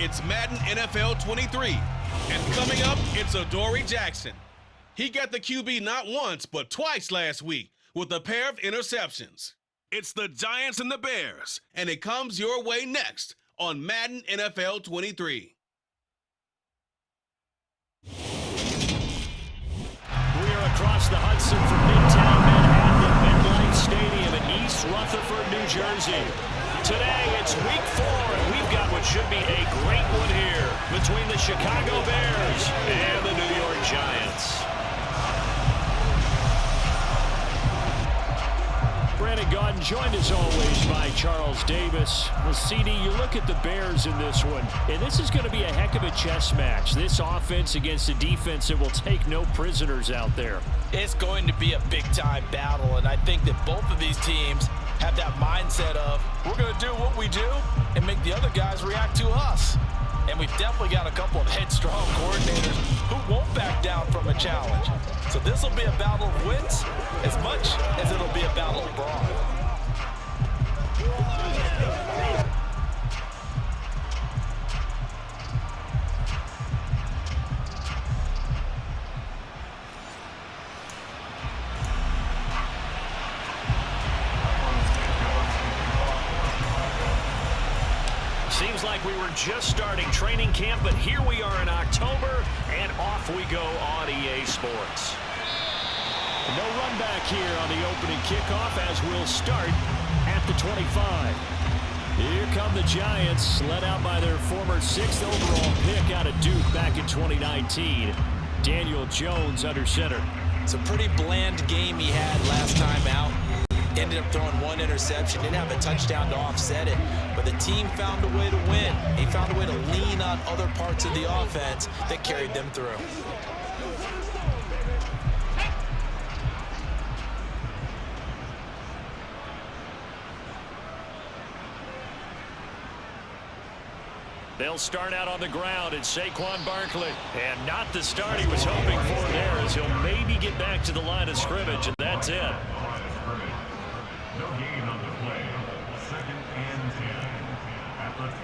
It's Madden NFL 23. And coming up, it's Adoree Jackson. He got the QB not once, but twice last week with a pair of interceptions. It's the Giants and the Bears, and it comes your way next on Madden NFL 23. We are across the Hudson from Midtown Manhattan at MetLife Stadium in East Rutherford, New Jersey. Today, it's week 4, and we've got what should be a great one here between the Chicago Bears and the New York Giants. Brandon Gaudin joined as always by Charles Davis. Well, CD, you look at the Bears in this one, and this is going to be a heck of a chess match. This offense against a defense that will take no prisoners out there. It's going to be a big-time battle, and I think that both of these teams have that mindset of we're going to do what we do and make the other guys react to us. And we've definitely got a couple of headstrong coordinators who won't back down from a challenge. So this will be a battle of wits as much as it'll be a battle of brawn. Seems like we were just starting training camp, but here we are in October, and off we go on EA Sports. No run back here on the opening kickoff as we'll start at the 25. Here come the Giants, led out by their former 6th overall pick out of Duke back in 2019. Daniel Jones under center. It's a pretty bland game he had last time out. Ended up throwing 1 interception, didn't have a touchdown to offset it, but the team found a way to win. He found a way to lean on other parts of the offense that carried them through. They'll start out on the ground at Saquon Barkley. And not the start he was hoping for there, as he'll maybe get back to the line of scrimmage, and that's it.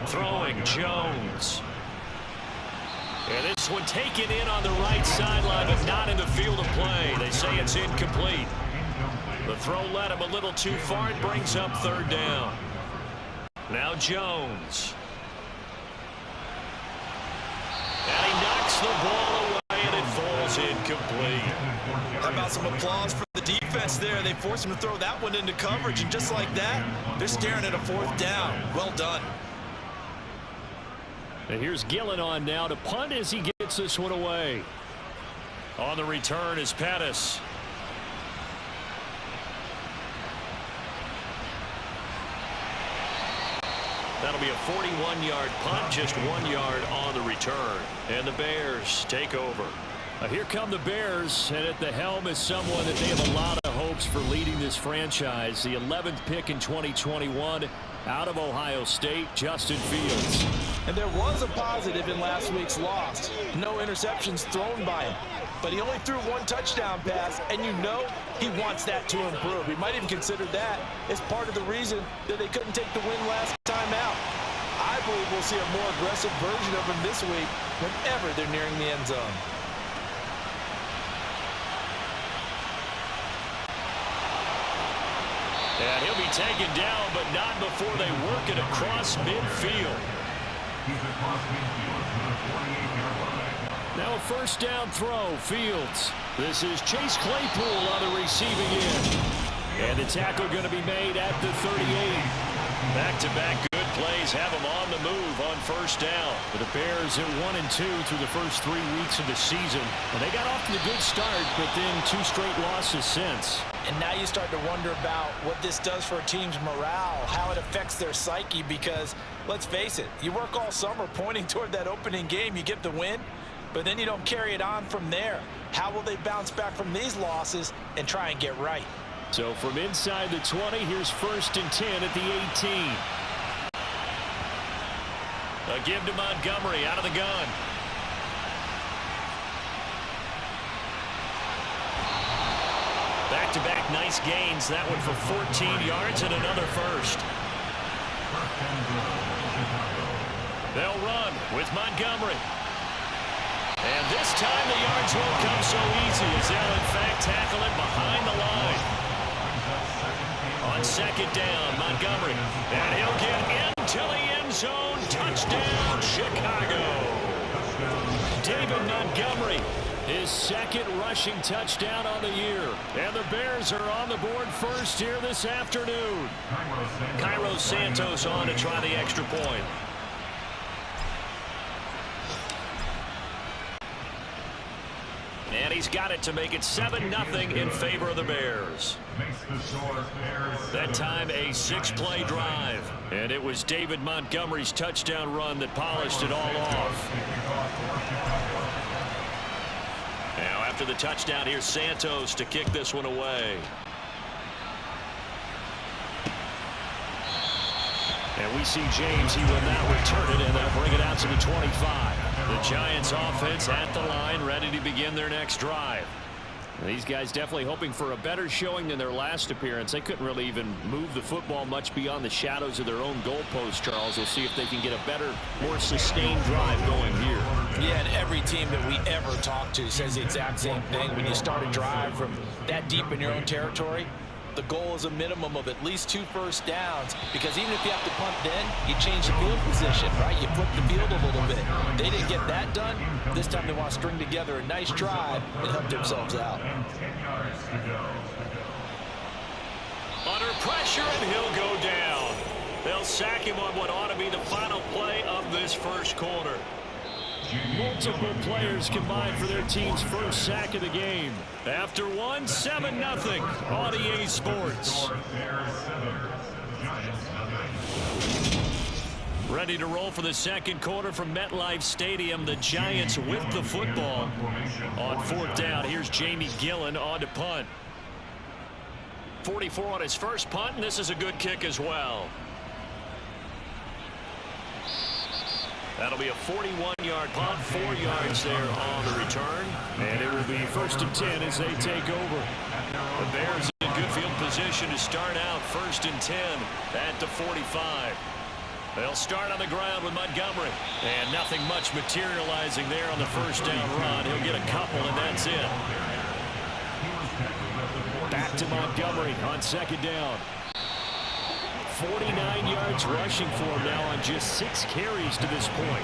Throwing Jones. And this one taken in on the right sideline, but not in the field of play. They say it's incomplete. The throw led him a little too far. It brings up 3rd down. Now Jones. And he knocks the ball away, and it falls incomplete. How about some applause for the defense there? They forced him to throw that one into coverage, and just like that, they're staring at a 4th down. Well done. And here's Gillen on now to punt as he gets this one away. On the return is Pettis. That'll be a 41-yard punt, just 1 yard on the return. And the Bears take over. Here come the Bears, and at the helm is someone that they have a lot of hopes for leading this franchise. The 11th pick in 2021 out of Ohio State, Justin Fields. And there was a positive in last week's loss. No interceptions thrown by him. But he only threw 1 touchdown pass, and you know he wants that to improve. He might even consider that as part of the reason that they couldn't take the win last time out. I believe we'll see a more aggressive version of him this week whenever they're nearing the end zone. And he'll be taken down, but not before they work it across midfield. Now a 1st down throw, Fields. This is Chase Claypool on the receiving end. And the tackle going to be made at the 38. Back-to-back good plays have them on the move on 1st down. But the Bears at 1-2 through the first 3 weeks of the season. And they got off to a good start, but then 2 straight losses since. And now you start to wonder about what this does for a team's morale, how it affects their psyche, because let's face it, you work all summer pointing toward that opening game, you get the win, but then you don't carry it on from there. How will they bounce back from these losses and try and get right? So from inside the 20, here's 1st and 10 at the 18. A give to Montgomery out of the gun. Back-to-back nice gains. That one for 14 yards and another 1st. They'll run with Montgomery. And this time the yards won't come so easy as they'll in fact tackle it behind the line. On second down, Montgomery. And he'll get into the end zone. Touchdown, Chicago. David Montgomery, his second rushing touchdown on the year. And the Bears are on the board first here this afternoon. Cairo Santos on to try the extra point. And he's got it to make it 7-0 in favor of the Bears. That time a 6-play drive. And it was David Montgomery's touchdown run that polished it all off. Now after the touchdown, here's Santos to kick this one away. And we see James. He will now return it, and they'll bring it out to the 25. The Giants offense at the line, ready to begin their next drive. These guys definitely hoping for a better showing than their last appearance. They couldn't really even move the football much beyond the shadows of their own goalpost, Charles. We'll see if they can get a better, more sustained drive going here. Yeah, and every team that we ever talk to says the exact same thing. When you start a drive from that deep in your own territory, the goal is a minimum of at least 2 first downs, because even if you have to punt then, you change the field position, right? You flip the field a little bit. They didn't get that done. This time they want to string together a nice drive and help themselves out. Under pressure, and he'll go down. They'll sack him on what ought to be the final play of this first quarter. Multiple players combined for their team's first sack of the game. After one, 7-0 on EA Sports. Ready to roll for the second quarter from MetLife Stadium. The Giants with the football. On fourth down, here's Jamie Gillen on to punt. 44 on his first punt, and this is a good kick as well. That'll be a 41-yard punt, 4 yards there on the return. And it will be 1st and 10 as they take over. The Bears in good field position to start out 1st and 10 at the 45. They'll start on the ground with Montgomery. And nothing much materializing there on the first down run. He'll get a couple, and that's it. Back to Montgomery on second down. 49 yards rushing for him now on just 6 carries to this point.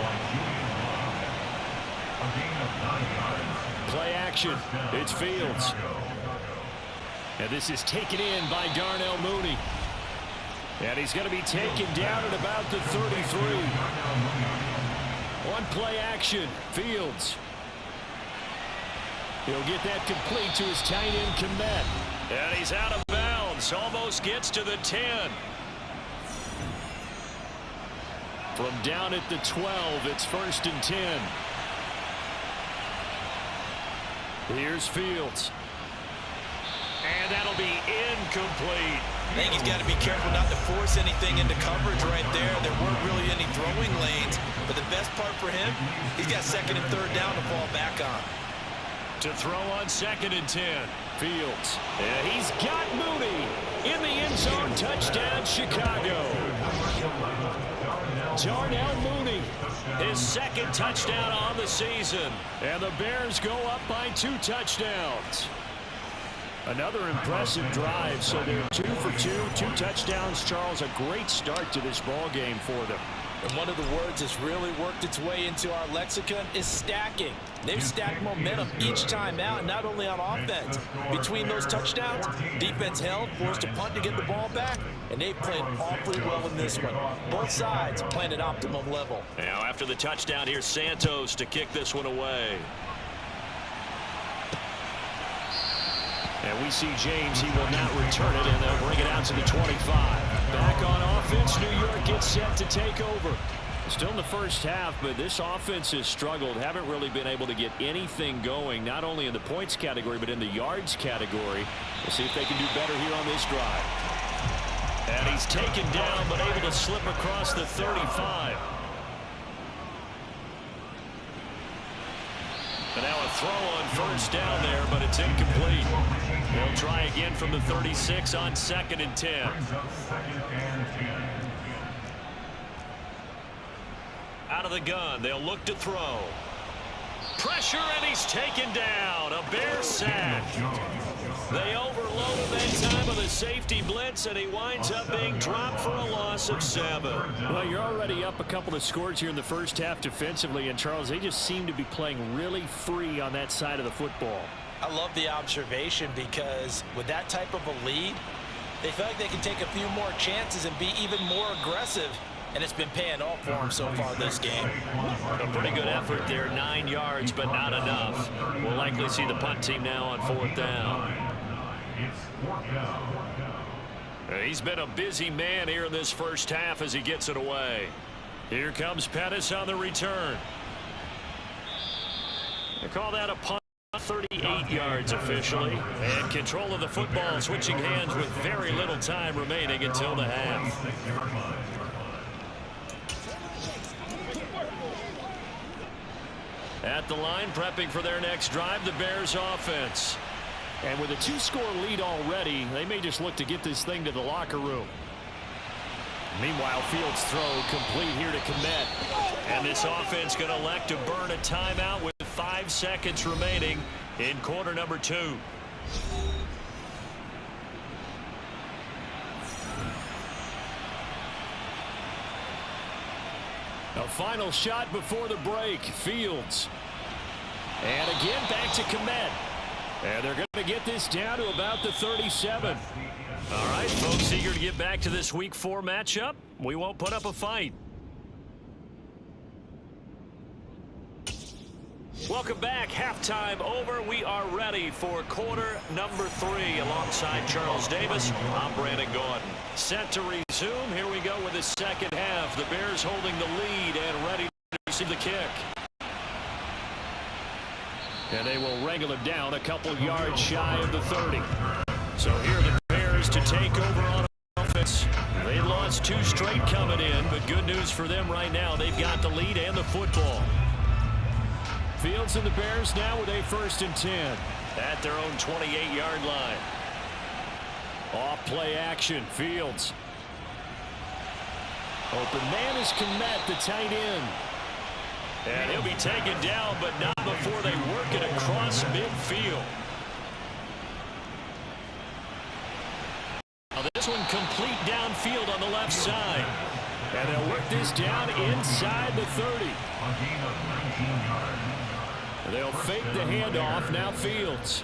Play action. It's Fields. And this is taken in by Darnell Mooney. And he's going to be taken down at about the 33. On play action, Fields. He'll get that complete to his tight end, Kmet. And he's out of bounds. Almost gets to the 10. From down at the 12, it's 1st and 10. Here's Fields. And that'll be incomplete. I think he's got to be careful not to force anything into coverage right there. There weren't really any throwing lanes. But the best part for him, he's got 2nd and 3rd down to fall back on. To throw on 2nd and 10. Fields. And he's got Mooney in the end zone. Touchdown, Chicago. Darnell Mooney, his 2nd touchdown on the season. And the Bears go up by 2 touchdowns. Another impressive drive, so they're 2 for 2, 2 touchdowns. Charles, a great start to this ball game for them. And one of the words that's really worked its way into our lexicon is stacking. They've stacked momentum each time out, and not only on offense. Between those touchdowns, defense held, forced a punt to get the ball back, and they played awfully well in this one. Both sides playing at optimum level. Now after the touchdown, here's Santos to kick this one away. And we see James. He will not return it, and they'll bring it out to the 25. Back on offense, New York gets set to take over. Still in the first half, but this offense has struggled. Haven't really been able to get anything going, not only in the points category, but in the yards category. We'll see if they can do better here on this drive. And he's taken down, but able to slip across the 35. And now a throw on 1st down there, but it's incomplete. They'll try again from the 36 on 2nd and 10. Out Out of the gun, they'll look to throw. Pressure, and he's taken down. A Bear sack. They overload him that time of the safety blitz, and he winds up being dropped for a loss of 7. Well, you're already up a couple of scores here in the first half defensively, and Charles, they just seem to be playing really free on that side of the football. I love the observation because with that type of a lead, they feel like they can take a few more chances and be even more aggressive. And it's been paying off for them so far this game. A pretty good effort there, 9 yards, but not enough. We'll likely see the punt team now on 4th down. He's been a busy man here in this first half as he gets it away. Here comes Pettis on the return. They call that a punt. 38 yards officially. And control of the football, switching hands with very little time remaining until the half. At the line, prepping for their next drive, the Bears offense. And with a 2-score lead already, they may just look to get this thing to the locker room. Meanwhile, Fields' throw complete here to Kmet. And this offense going to elect to burn a timeout with 5 seconds remaining in quarter number 2. A final shot before the break. Fields. And again back to Kmet. And they're going to get this down to about the 37. All right, folks, eager to get back to this Week 4 matchup. We won't put up a fight. Welcome back. Halftime over. We are ready for quarter number 3 alongside Charles Davis. I'm Brandon Gordon. Set to resume. Here we go with the second half. The Bears holding the lead and ready to receive the kick. And they will wrangle it down a couple yards shy of the 30. So here are the Bears to take over on offense. They lost 2 straight coming in, but good news for them right now. They've got the lead and the football. Fields and the Bears now with a 1st and 10. At their own 28-yard line. Off play action. Fields. Open man is Kmet, the tight end. And he'll be taken down, but not before they work it across midfield. Now this one complete downfield on the left side. And they'll work this down inside the 30. They'll fake the handoff. Now Fields.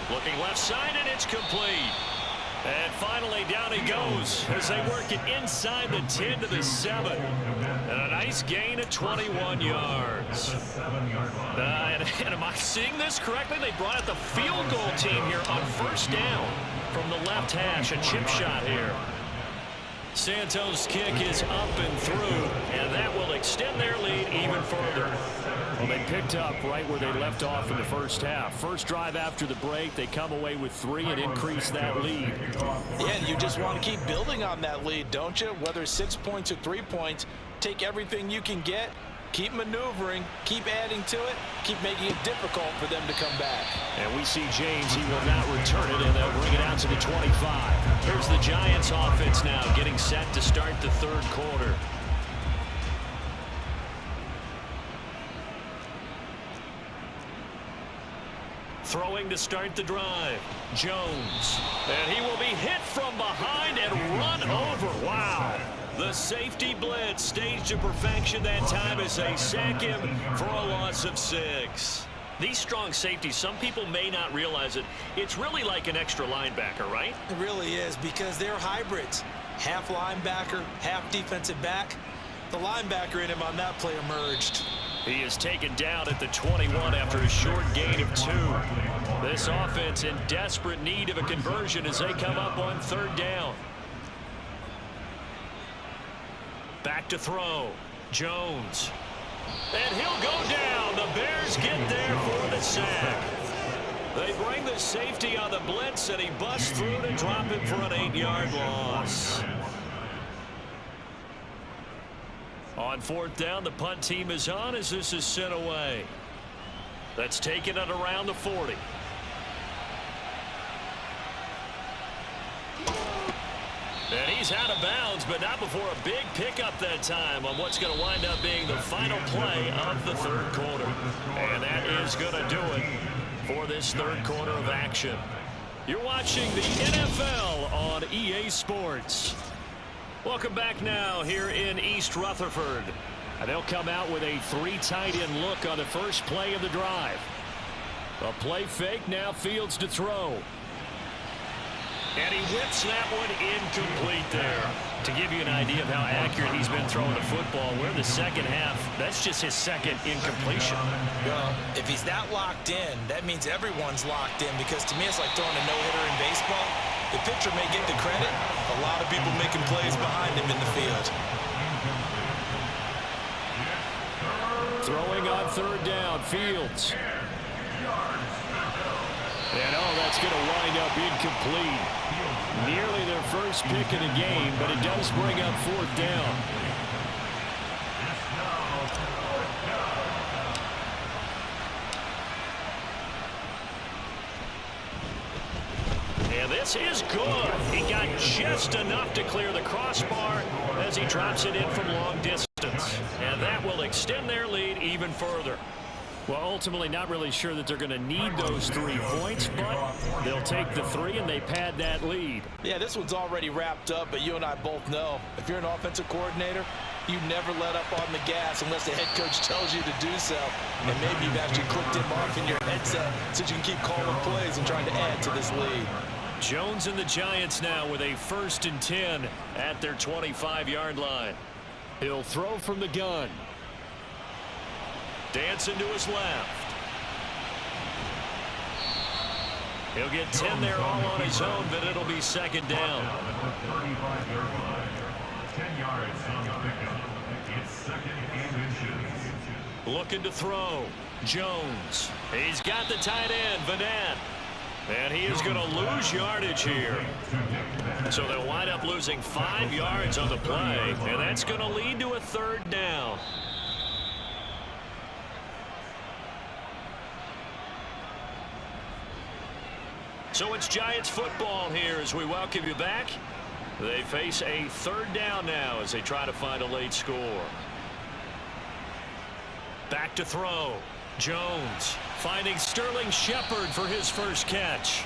Looking left side, and it's complete. And finally down he goes as they work it inside the 10 to the 7. And a nice gain of 21 yards. And am I seeing this correctly? They brought out the field goal team here on 1st down from the left hash. A chip shot here. Santos' kick is up and through, and that will extend their lead even further. Well, they picked up right where they left off in the first half. First drive after the break, they come away with 3 and increase that lead. Yeah, and you just want to keep building on that lead, don't you? Whether 6 points or 3 points, take everything you can get, keep maneuvering, keep adding to it, keep making it difficult for them to come back. And we see James, he will not return it, and they'll bring it out to the 25. Here's the Giants offense now getting set to start the 3rd quarter. Throwing to start the drive. Jones. And he will be hit from behind and run over. Wow. The safety blitz staged to perfection that time as they sack him for a loss of 6. These strong safeties, some people may not realize it. It's really like an extra linebacker, right? It really is because they're hybrids. Half linebacker, half defensive back. The linebacker in him on that play emerged. He is taken down at the 21 after a short gain of 2. This offense in desperate need of a conversion as they come up on 3rd down. Back to throw. Jones. And he'll go down. The Bears get there for the sack. They bring the safety on the blitz, and he busts through to drop him for an 8-yard loss. On 4th down, the punt team is on as this is sent away. That's taken at around the 40. And he's he's out of bounds, but not before a big pickup that time on what's going to wind up being the final play of the third quarter. And that is going to do it for this third quarter of action. You're watching the NFL on EA Sports. Welcome back now here in East Rutherford. And they'll come out with a 3 tight end look on the first play of the drive. A play fake, now Fields to throw. And he whips that one incomplete there. To give you an idea of how accurate he's been throwing the football, we're the second half. That's just his second incompletion. Well, if he's that locked in, that means everyone's locked in, because to me it's like throwing a no-hitter in baseball. The pitcher may get the credit, a lot of people making plays behind him in the field. Throwing on third down, Fields. And that's going to wind up incomplete. Nearly their first pick of the game, but it does bring up fourth down. And this is good. He got just enough to clear the crossbar as he drops it in from long distance. And that will extend their lead even further. Well, ultimately not really sure that they're going to need those 3 points, but they'll take the 3 and they pad that lead. Yeah, this one's already wrapped up, but you and I both know if you're an offensive coordinator, you never let up on the gas unless the head coach tells you to do so. And maybe you've actually clicked him off in your headset so you can keep calling plays and trying to add to this lead. Jones and the Giants now with a 1st and 10 at their 25-yard line. He'll throw from the gun. Dancing to his left. He'll get 10 there all on his own, but it'll be second down. 10 yards on the pickup. It's second and inches. Looking to throw. Jones. He's got the tight end, Vanette. And he is going to lose yardage here. So they'll wind up losing 5 yards on the play, and that's going to lead to a third down. So it's Giants football here as we welcome you back. They face a third down now as they try to find a late score. Back to throw. Jones finding Sterling Shepard for his first catch.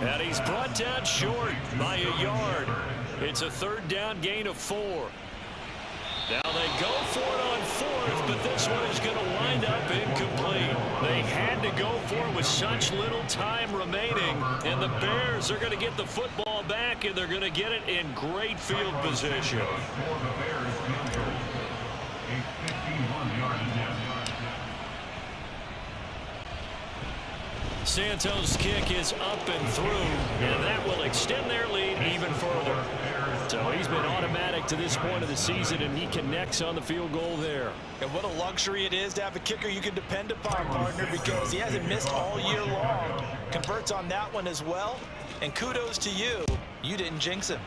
And he's brought down short by a yard. It's a third down gain of 4. Now they go for it on 4th, but this one is going to wind up incomplete. They had to go for it with such little time remaining, and the Bears are going to get the football back, and they're going to get it in great field position. Santos' kick is up and through, and that will extend their lead even further. So he's been automatic to this point of the season, and he connects on the field goal there. And what a luxury it is to have a kicker you can depend upon, partner, because he hasn't missed all year long. Converts on that one as well, and kudos to you. You didn't jinx him.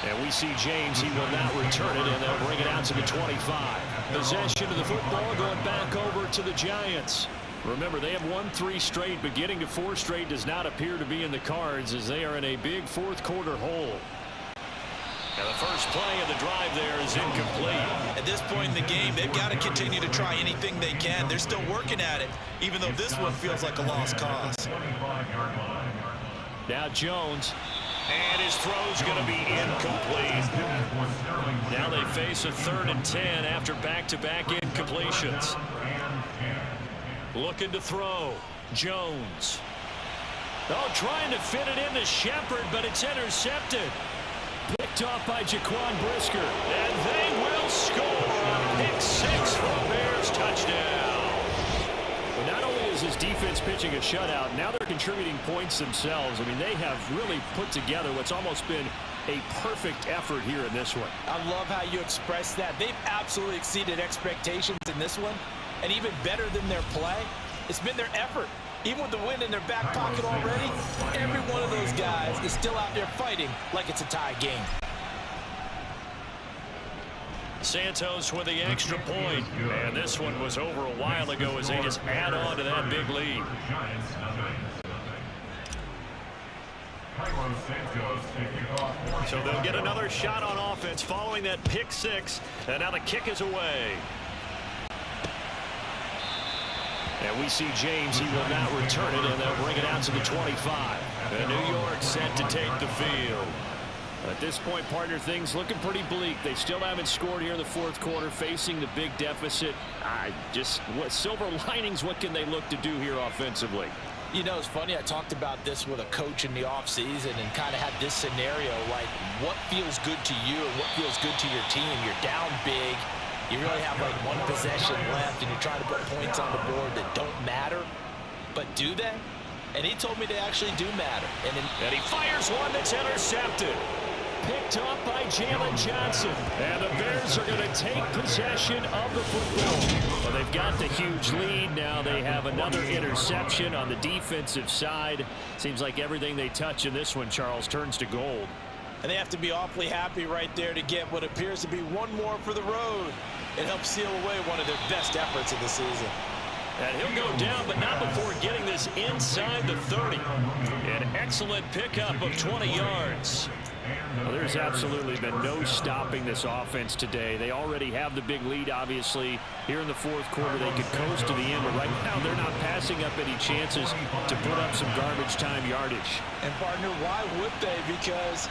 And we see James, he will not return it, and they'll bring it out to the 25. Possession of the football going back over to the Giants. Remember, they have won 3 straight, but getting to 4 straight does not appear to be in the cards as they are in a big fourth quarter hole. And the first play of the drive there is incomplete. At this point in the game, they've got to continue to try anything they can. They're still working at it, even though this one feels like a lost cause. Now Jones. And his throw's going to be incomplete. Now they face a 3rd and 10 after back-to-back incompletions. Looking to throw. Jones. Oh, trying to fit it into Shepard, but it's intercepted. Picked off by Jaquan Brisker. And they will score. Pick 6 for the Bears. Touchdown. But not only is his defense pitching a shutout, now they're contributing points themselves. I mean, they have really put together what's almost been a perfect effort here in this one. I love how you express that. They've absolutely exceeded expectations in this one. And even better than their play, it's been their effort. Even with the win in their back pocket already, every one of those guys is still out there fighting like it's a tie game. Santos with the extra point. And this one was over a while ago as they just add on to that big lead. Carlos Santos to kick off. So they'll get another shot on offense following that pick six. And now the kick is away. And we see James. He will not return it, and they'll bring it out to the 25. And New York set to take the field. At this point, partner, things looking pretty bleak. They still haven't scored here in the fourth quarter, facing the big deficit. What silver linings, what can they look to do here offensively? You know, it's funny, I talked about this with a coach in the offseason and kind of had this scenario, like what feels good to you and what feels good to your team. You're down big. You really have like one possession left, and you're trying to put points on the board that don't matter. But do they? And he told me they actually do matter. And he fires one that's intercepted. Picked off by Jalen Johnson. And the Bears are going to take possession of the football. Well, they've got the huge lead. Now they have another interception on the defensive side. Seems like everything they touch in this one, Charles, turns to gold. And they have to be awfully happy right there to get what appears to be one more for the road. It helps seal away one of their best efforts of the season. And he'll go down, but not before getting this inside the 30. An excellent pickup of 20 yards. Well, there's absolutely been no stopping this offense today. They already have the big lead, obviously. Here in the fourth quarter, they could coast to the end, but right now they're not passing up any chances to put up some garbage time yardage. And, partner, why would they? Because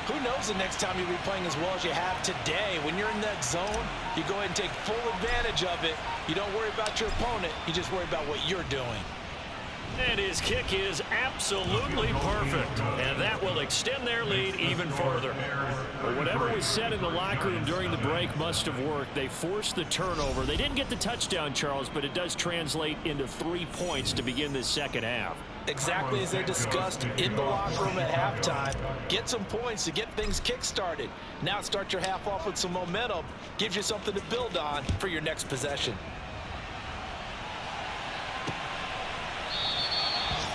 who knows the next time you'll be playing as well as you have today. When you're in that zone, you go ahead and take full advantage of it. You don't worry about your opponent. You just worry about what you're doing. And his kick is absolutely perfect. And that will extend their lead even further. Well, whatever was said in the locker room during the break must have worked. They forced the turnover. They didn't get the touchdown, Charles, but it does translate into 3 points to begin this second half. Exactly as they discussed in the locker room at halftime. Get some points to get things kick-started. Now start your half off with some momentum. Gives you something to build on for your next possession.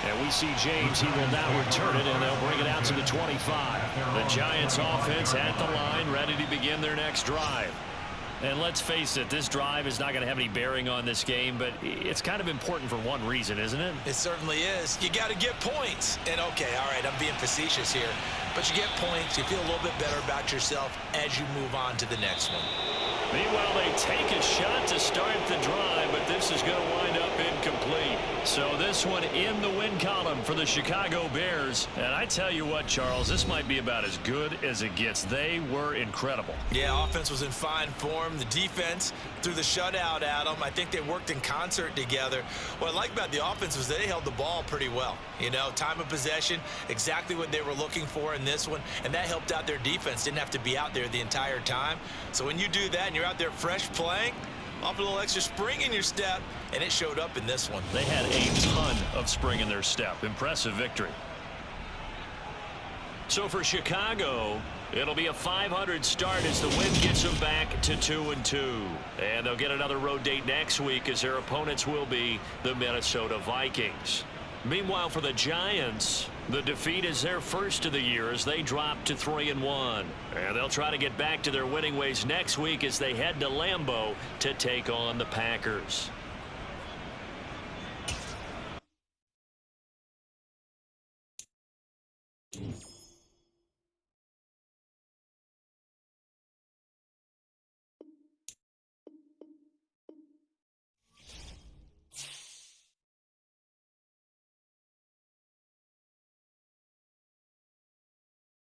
And we see James. He will now return it, and they'll bring it out to the 25. The Giants offense at the line, ready to begin their next drive. And let's face it, this drive is not going to have any bearing on this game, but it's kind of important for one reason, isn't it? It certainly is. You got to get points. And, okay, all right, I'm being facetious here. But you get points, you feel a little bit better about yourself as you move on to the next one. Meanwhile, they take a shot to start the drive, but this is going to wind up incomplete. So this one in the win column for the Chicago Bears. And I tell you what, Charles, this might be about as good as it gets. They were incredible. Yeah, offense was in fine form. The defense threw the shutout at them. I think they worked in concert together. What I like about the offense was they held the ball pretty well. You know, time of possession, exactly what they were looking for in this one, and that helped out their defense. Didn't have to be out there the entire time. So when you do that and you're out there fresh playing, off a little extra spring in your step, and it showed up in this one. They had a ton of spring in their step. Impressive victory. So for Chicago, it'll be a .500 start as the win gets them back to 2-2. And they'll get another road date next week as their opponents will be the Minnesota Vikings. Meanwhile, for the Giants, the defeat is their first of the year as they drop to 3-1. And they'll try to get back to their winning ways next week as they head to Lambeau to take on the Packers.